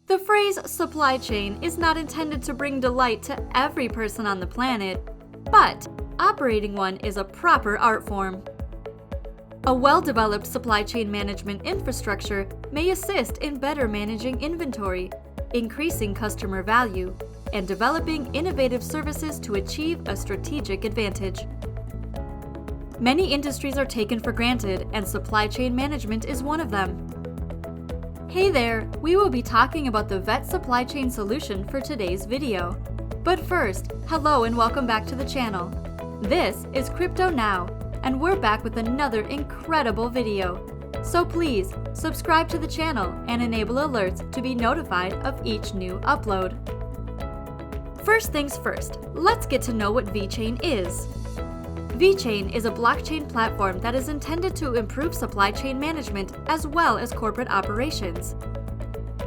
The phrase supply chain is not intended to bring delight to every person on the planet, but operating one is a proper art form. A well-developed supply chain management infrastructure may assist in better managing inventory, increasing customer value, and developing innovative services to achieve a strategic advantage. Many industries are taken for granted, and supply chain management is one of them. Hey there, we will be talking about the VET supply chain solution for today's video. But first, hello and welcome back to the channel. This is CryptoNow, and we're back with another incredible video. So please, subscribe to the channel and enable alerts to be notified of each new upload. First things first, let's get to know what Vechain is. Vechain is a blockchain platform that is intended to improve supply chain management as well as corporate operations.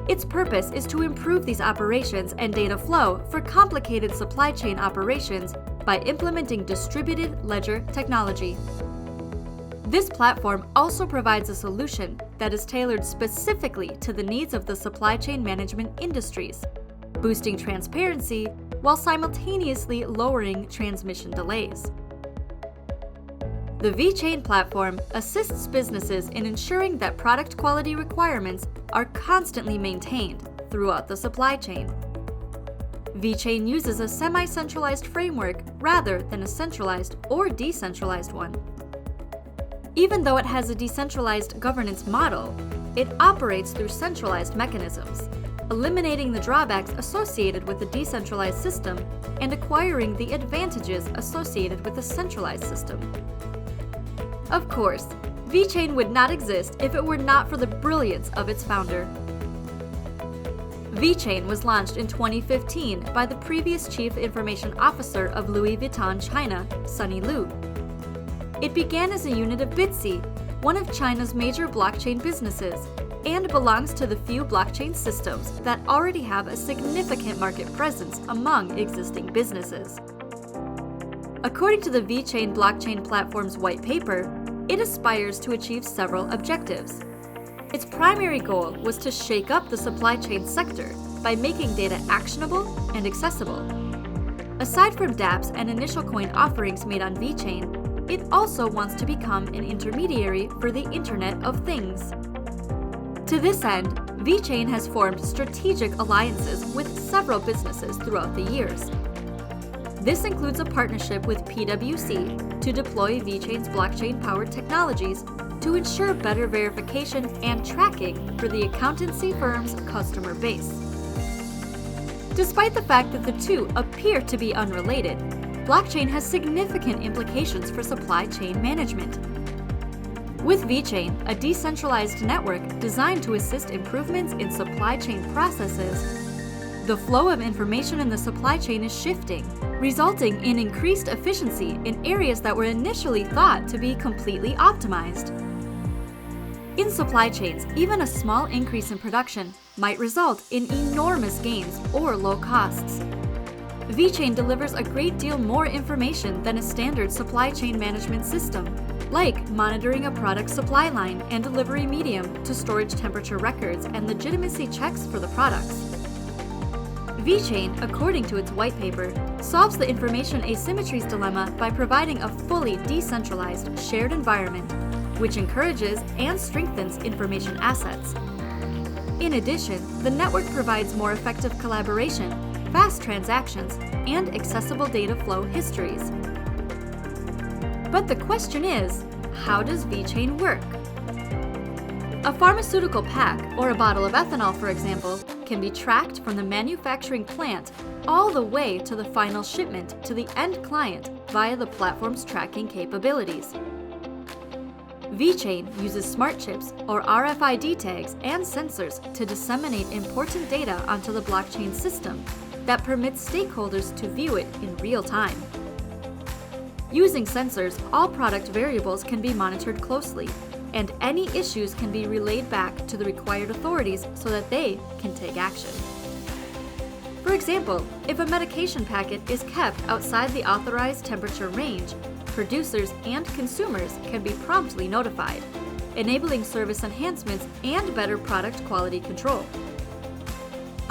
Its purpose is to improve these operations and data flow for complicated supply chain operations by implementing distributed ledger technology. This platform also provides a solution that is tailored specifically to the needs of the supply chain management industries, boosting transparency while simultaneously lowering transmission delays. The Vechain platform assists businesses in ensuring that product quality requirements are constantly maintained throughout the supply chain. Vechain uses a semi-centralized framework rather than a centralized or decentralized one. Even though it has a decentralized governance model, it operates through centralized mechanisms, eliminating the drawbacks associated with a decentralized system and acquiring the advantages associated with a centralized system. Of course, Vechain would not exist if it were not for the brilliance of its founder. Vechain was launched in 2015 by the previous Chief Information Officer of Louis Vuitton China, Sunny Lu. It began as a unit of Bitsy, one of China's major blockchain businesses, and belongs to the few blockchain systems that already have a significant market presence among existing businesses. According to the Vechain blockchain platform's white paper, it aspires to achieve several objectives. Its primary goal was to shake up the supply chain sector by making data actionable and accessible. Aside from dApps and initial coin offerings made on Vechain, it also wants to become an intermediary for the Internet of Things. To this end, Vechain has formed strategic alliances with several businesses throughout the years. This includes a partnership with PwC to deploy Vechain's blockchain-powered technologies to ensure better verification and tracking for the accountancy firm's customer base. Despite the fact that the two appear to be unrelated, blockchain has significant implications for supply chain management. With Vechain, a decentralized network designed to assist improvements in supply chain processes, the flow of information in the supply chain is shifting, resulting in increased efficiency in areas that were initially thought to be completely optimized. In supply chains, even a small increase in production might result in enormous gains or low costs. Vechain delivers a great deal more information than a standard supply chain management system, like monitoring a product supply line and delivery medium to storage temperature records and legitimacy checks for the products. Vechain, according to its white paper, solves the information asymmetries dilemma by providing a fully decentralized shared environment, which encourages and strengthens information assets. In addition, the network provides more effective collaboration, fast transactions, and accessible data flow histories. But the question is, how does Vechain work? A pharmaceutical pack, or a bottle of ethanol, for example, can be tracked from the manufacturing plant all the way to the final shipment to the end client via the platform's tracking capabilities. Vechain uses smart chips, or RFID tags, and sensors to disseminate important data onto the blockchain system that permits stakeholders to view it in real time. Using sensors, all product variables can be monitored closely, and any issues can be relayed back to the required authorities so that they can take action. For example, if a medication packet is kept outside the authorized temperature range, producers and consumers can be promptly notified, enabling service enhancements and better product quality control.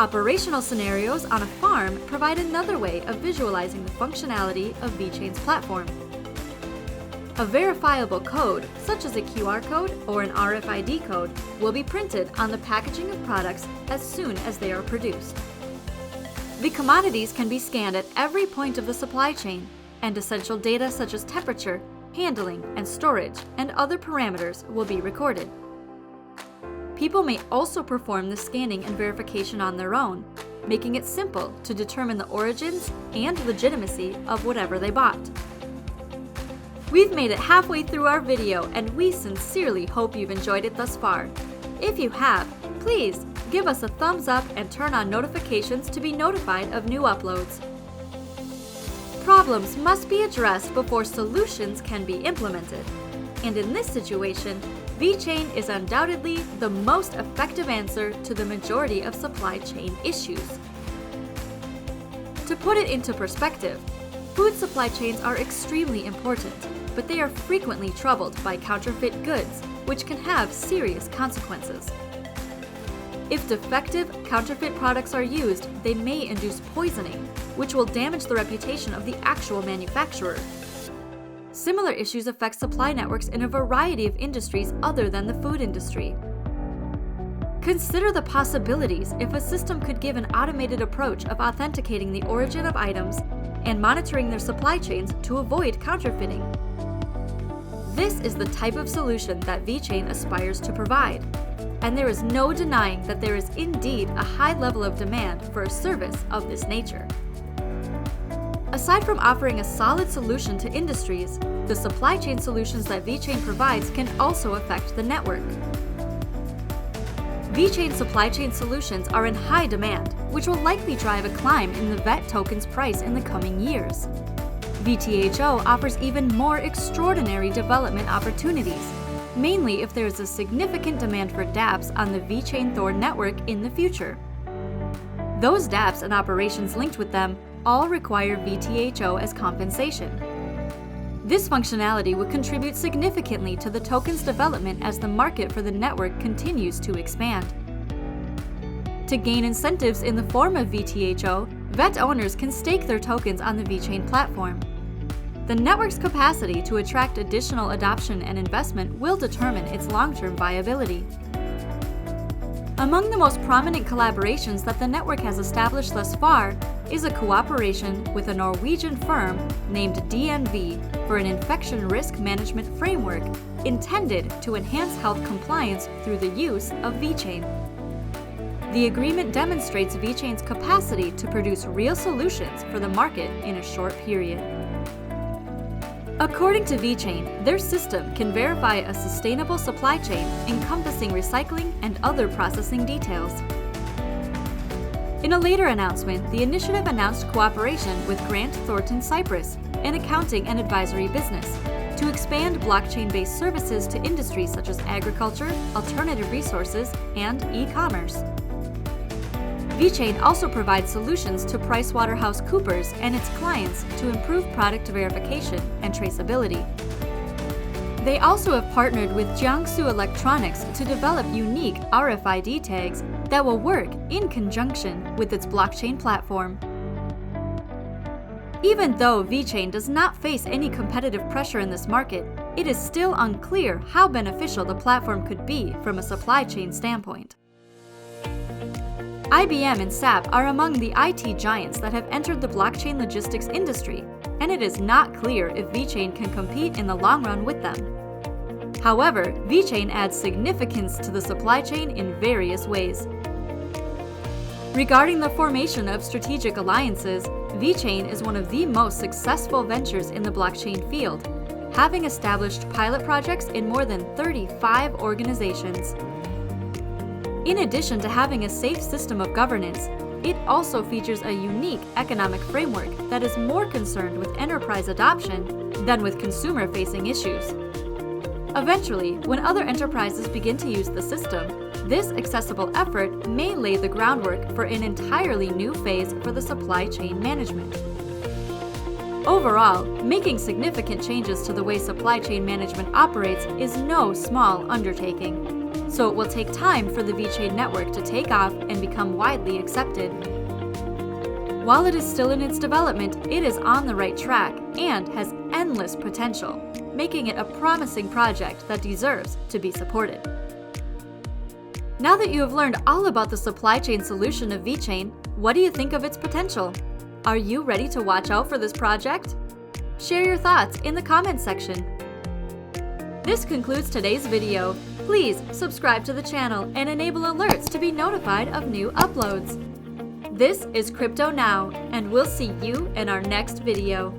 Operational scenarios on a farm provide another way of visualizing the functionality of Vechain's platform. A verifiable code, such as a QR code or an RFID code, will be printed on the packaging of products as soon as they are produced. The commodities can be scanned at every point of the supply chain, and essential data such as temperature, handling, and storage, and other parameters will be recorded. People may also perform the scanning and verification on their own, making it simple to determine the origins and legitimacy of whatever they bought. We've made it halfway through our video, and we sincerely hope you've enjoyed it thus far. If you have, please give us a thumbs up and turn on notifications to be notified of new uploads. Problems must be addressed before solutions can be implemented. And in this situation, Vechain is undoubtedly the most effective answer to the majority of supply chain issues. To put it into perspective, food supply chains are extremely important, but they are frequently troubled by counterfeit goods, which can have serious consequences. If defective, counterfeit products are used, they may induce poisoning, which will damage the reputation of the actual manufacturer. Similar issues affect supply networks in a variety of industries other than the food industry. Consider the possibilities if a system could give an automated approach of authenticating the origin of items and monitoring their supply chains to avoid counterfeiting. This is the type of solution that Vechain aspires to provide, and there is no denying that there is indeed a high level of demand for a service of this nature. Aside from offering a solid solution to industries, the supply chain solutions that Vechain provides can also affect the network. Vechain supply chain solutions are in high demand, which will likely drive a climb in the VET token's price in the coming years. VTHO offers even more extraordinary development opportunities, mainly if there is a significant demand for dApps on the Vechain Thor network in the future. Those dApps and operations linked with them all require VTHO as compensation. This functionality would contribute significantly to the token's development as the market for the network continues to expand. To gain incentives in the form of VTHO, VET owners can stake their tokens on the Vechain platform. The network's capacity to attract additional adoption and investment will determine its long-term viability. Among the most prominent collaborations that the network has established thus far is a cooperation with a Norwegian firm named DNV for an infection risk management framework intended to enhance health compliance through the use of Vechain. The agreement demonstrates Vechain's capacity to produce real solutions for the market in a short period. According to Vechain, their system can verify a sustainable supply chain encompassing recycling and other processing details. In a later announcement, the initiative announced cooperation with Grant Thornton Cyprus, an accounting and advisory business, to expand blockchain-based services to industries such as agriculture, alternative resources, and e-commerce. Vechain also provides solutions to PricewaterhouseCoopers and its clients to improve product verification and traceability. They also have partnered with Jiangsu Electronics to develop unique RFID tags that will work in conjunction with its blockchain platform. Even though Vechain does not face any competitive pressure in this market, it is still unclear how beneficial the platform could be from a supply chain standpoint. IBM and SAP are among the IT giants that have entered the blockchain logistics industry, and it is not clear if Vechain can compete in the long run with them. However, Vechain adds significance to the supply chain in various ways. Regarding the formation of strategic alliances, Vechain is one of the most successful ventures in the blockchain field, having established pilot projects in more than 35 organizations. In addition to having a safe system of governance, it also features a unique economic framework that is more concerned with enterprise adoption than with consumer-facing issues. Eventually, when other enterprises begin to use the system, this accessible effort may lay the groundwork for an entirely new phase for the supply chain management. Overall, making significant changes to the way supply chain management operates is no small undertaking. so it will take time for the Vechain network to take off and become widely accepted. While it is still in its development, it is on the right track and has endless potential, making it a promising project that deserves to be supported. Now that you have learned all about the supply chain solution of Vechain, what do you think of its potential? Are you ready to watch out for this project? Share your thoughts in the comments section. This concludes today's video. Please subscribe to the channel and enable alerts to be notified of new uploads. This is CryptoNow, and we'll see you in our next video.